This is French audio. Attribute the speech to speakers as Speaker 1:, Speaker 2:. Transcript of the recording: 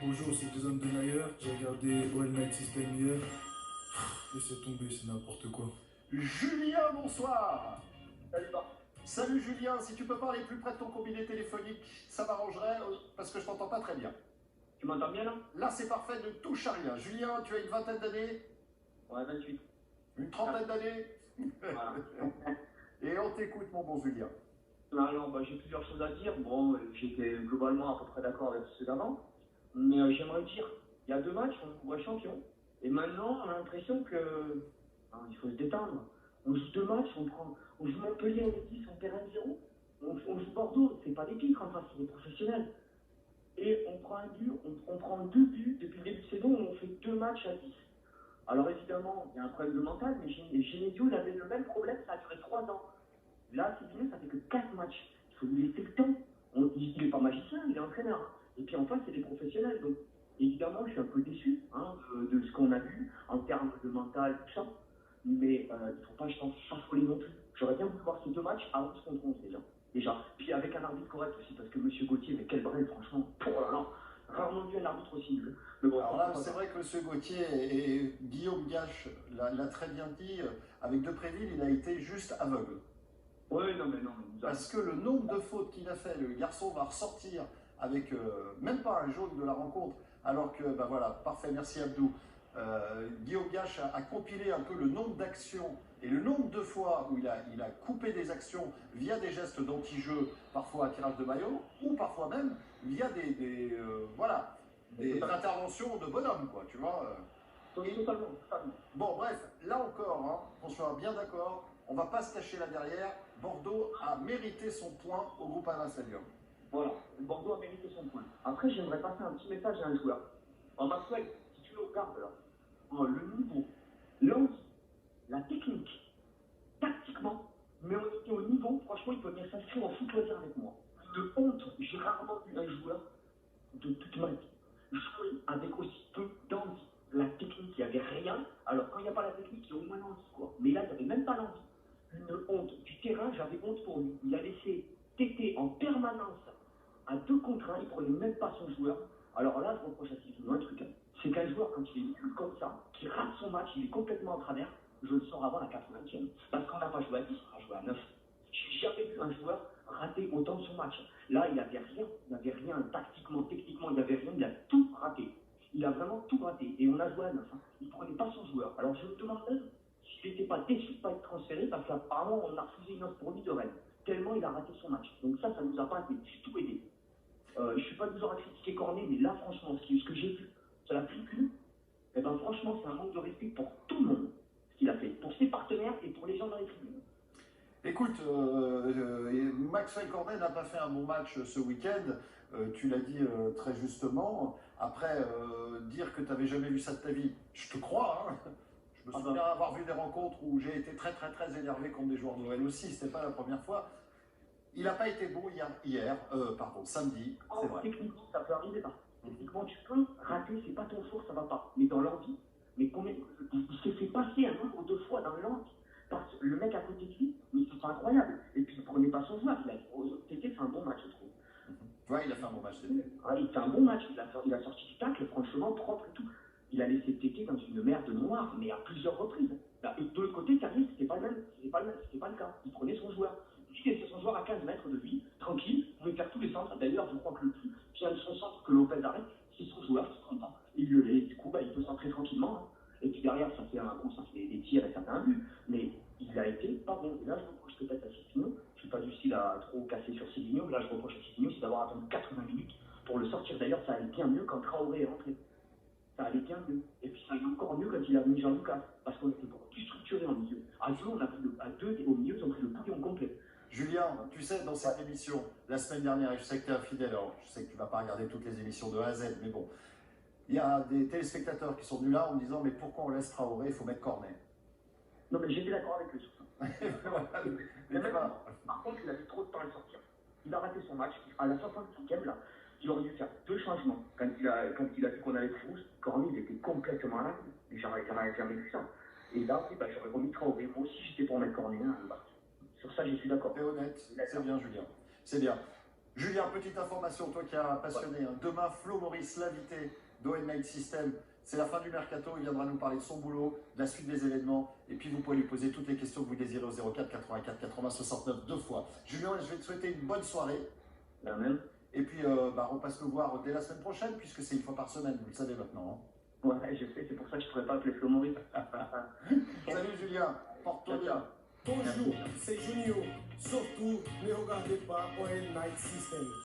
Speaker 1: Bonjour, c'est Jason Denayer. J'ai regardé All Night System hier. Laissez tomber, c'est n'importe quoi.
Speaker 2: Julien, bonsoir.
Speaker 3: Salut, Bart.
Speaker 2: Salut Julien, si tu peux parler plus près de ton combiné téléphonique, ça m'arrangerait parce que je t'entends pas très bien.
Speaker 3: Tu m'entends bien là?
Speaker 2: Là c'est parfait, ne touche à rien. Julien, tu as une vingtaine d'années?
Speaker 3: Ouais, 28.
Speaker 2: Une trentaine d'années?
Speaker 3: Voilà.
Speaker 2: Et on t'écoute mon bon Julien.
Speaker 3: Alors, j'ai plusieurs choses à dire. Bon, j'étais globalement à peu près d'accord avec ceux d'avant. Mais j'aimerais dire, il y a 2 matchs, on est champion. Et maintenant, on a l'impression que il faut se détendre. On joue 2 matchs, on joue Montpellier, on est 10, on perd 1-0. On joue Bordeaux, c'est pas des piques en face, c'est des professionnels. Et on prend un but, on prend 2 buts depuis le début de saison, on fait 2 matchs à 10. Alors évidemment, il y a un problème de mental, mais Genesio, il avait le même problème, ça a duré 3 ans. Là, c'est fini, ça fait que 4 matchs. Il faut lui laisser le temps. Il n'est pas magicien, il est entraîneur. Et puis en face, c'est des professionnels. Donc évidemment, je suis un peu déçu de ce qu'on a vu en termes de mental, tout ça. Mais il ne faut pas, je pense, s'affoler non plus. J'aurais bien voulu voir ces 2 matchs à 11 contre 11 déjà. Puis avec un arbitre correct aussi, parce que M. Gauthier, mais quel brin, franchement. Oh là là, rarement vu un arbitre aussi nul. Mais bon,
Speaker 2: alors là, c'est vrai que M. Gauthier et Guillaume Gache l'a très bien dit, avec Depréville, il a été juste aveugle.
Speaker 3: Oui, non, mais non.
Speaker 2: Parce que le nombre de fautes qu'il a fait, le garçon va ressortir avec même pas un jaune de la rencontre, alors que, ben voilà, parfait, merci Abdou. Guillaume Gache a compilé un peu le nombre d'actions et le nombre de fois où il a coupé des actions via des gestes d'anti-jeu, parfois à tirage de maillot, ou parfois même via des interventions de bonhomme, quoi, tu vois.
Speaker 3: Totalement.
Speaker 2: Bon, bref, là encore, qu'on soit bien d'accord, on ne va pas se cacher là derrière. Bordeaux a mérité son point au Groupama Stadium.
Speaker 3: Voilà, Bordeaux a mérité son point. Après, j'aimerais passer un petit message à un joueur. Maxwell, si tu le regardes là, le niveau, l'envie, la technique, tactiquement, mais on était au niveau, franchement, il peut bien s'inscrire en foot loisir avec moi. Une honte, j'ai rarement vu un joueur de toute ma vie jouer avec aussi peu d'envie. La technique, il n'y avait rien. Alors, quand il n'y a pas la technique, il y a au moins l'envie, quoi. Mais là, il n'y avait même pas l'envie. Une honte. Du terrain, j'avais honte pour lui. Il a laissé téter en permanence à 2 contre 1, il ne prenait même pas son joueur. Alors là, je reproche à Sylvain un truc. C'est qu'un joueur, quand il est nul comme ça, qui rate son match, il est complètement en travers, je le sors avant la 80e. Parce qu'on n'a pas joué à 10, on a joué à 9. J'ai jamais vu un joueur rater autant son match. Là, il n'avait rien tactiquement, techniquement, il n'avait rien, il a tout raté. Il a vraiment tout raté. Et on a joué à 9. Il ne prenait pas son joueur. Alors je me demande même s'il n'était pas déçu de ne pas être transféré, parce qu'apparemment, on a refusé une offre pour lui de Rennes. Tellement il a raté son match. Donc ça nous a pas du tout aidé. Je ne suis pas du genre à critiquer Cornet, mais là, franchement, ce que j'ai vu sur la tribune, franchement, c'est un manque de respect pour tout le monde, ce qu'il a fait, pour ses partenaires et pour les gens dans les tribunes.
Speaker 2: Écoute, Maxwell Cornet n'a pas fait un bon match ce week-end, tu l'as dit très justement. Après, dire que tu n'avais jamais vu ça de ta vie, je te crois. Je me souviens avoir vu des rencontres où j'ai été très très très énervé contre des joueurs de Noël aussi, c'était pas la première fois. Il n'a pas été bon samedi, c'est vrai.
Speaker 3: Techniquement, ça peut arriver. Techniquement, tu peux rater, c'est pas ton fort, ça va pas. Mais dans l'envie, il s'est fait passer un nombre de fois dans l'envie. Parce que le mec à côté de lui, mais c'est incroyable. Et puis il prenait pas son joueur. Tété fait un bon match, je trouve.
Speaker 2: Ouais, il a fait un bon match.
Speaker 3: Il fait un bon match. Il a sorti du tacle, franchement, propre et tout. Il a laissé Tété dans une merde noire, mais à plusieurs reprises. Et de l'autre côté, Carrier, c'était pas le cas. Il prenait son joueur. Il laissait son joueur à 15 mètres de lui, tranquille, il pouvait faire tous les centres. D'ailleurs, je crois que le plus bien de son centre que Lopez arrête, c'est son joueur qui se prend pas. Il le laisse, du coup, il peut centrer tranquillement. Et puis derrière, ça fait des tirs et ça fait un but. Mais il a été pas bon. Et là, je reproche peut-être à Sissigno. Je suis pas du style à trop casser sur Sissigno. Là, je reproche à Sissigno, c'est d'avoir attendu 80 minutes pour le sortir. D'ailleurs, ça allait bien mieux quand Traoré est rentré. Ça allait bien mieux. Et puis ça allait encore mieux quand il a mis Jean-Lucas. Parce qu'on était beaucoup plus structuré en milieu. À deux, à deux au milieu, ils ont pris le bouillon complet.
Speaker 2: Julien, tu sais, dans cette émission, la semaine dernière, et je sais que tu es infidèle, alors je sais que tu ne vas pas regarder toutes les émissions de A à Z, mais bon, il y a des téléspectateurs qui sont venus là en me disant mais pourquoi on laisse Traoré, il faut mettre Cornet.
Speaker 3: Non mais j'étais d'accord avec eux sur ça.
Speaker 2: Voilà.
Speaker 3: Par contre, il a mis trop de temps à le sortir. Il a raté son match. À la 65e, là, il aurait dû faire 2 changements. Quand il a vu qu'on avait pris rouge, Cornet, il était complètement là. Et j'aurais jamais vu ça. Et là, j'aurais remis Traoré. Moi aussi, j'étais pour mettre Cornet. Sur ça, je suis d'accord.
Speaker 2: T'es honnête, c'est bien Julien, c'est bien. Julien, petite information, toi qui as passionné. Hein. Demain, Flo Maurice, l'invité d'OL Night System. C'est la fin du mercato. Il viendra nous parler de son boulot, de la suite des événements. Et puis, vous pouvez lui poser toutes les questions que vous désirez au 04 84 80 69 deux fois. Julien, je vais te souhaiter une bonne soirée.
Speaker 3: La même.
Speaker 2: Et puis, repasse nous voir dès la semaine prochaine, puisque c'est une fois par semaine, vous le savez maintenant. Hein.
Speaker 3: Ouais, je sais, c'est pour ça que je ne pourrais pas appeler Flo Maurice.
Speaker 2: Salut Julien, porte-toi bien.
Speaker 1: Bonjour, c'est Junior. Surtout, ne regardez pas OL Night System.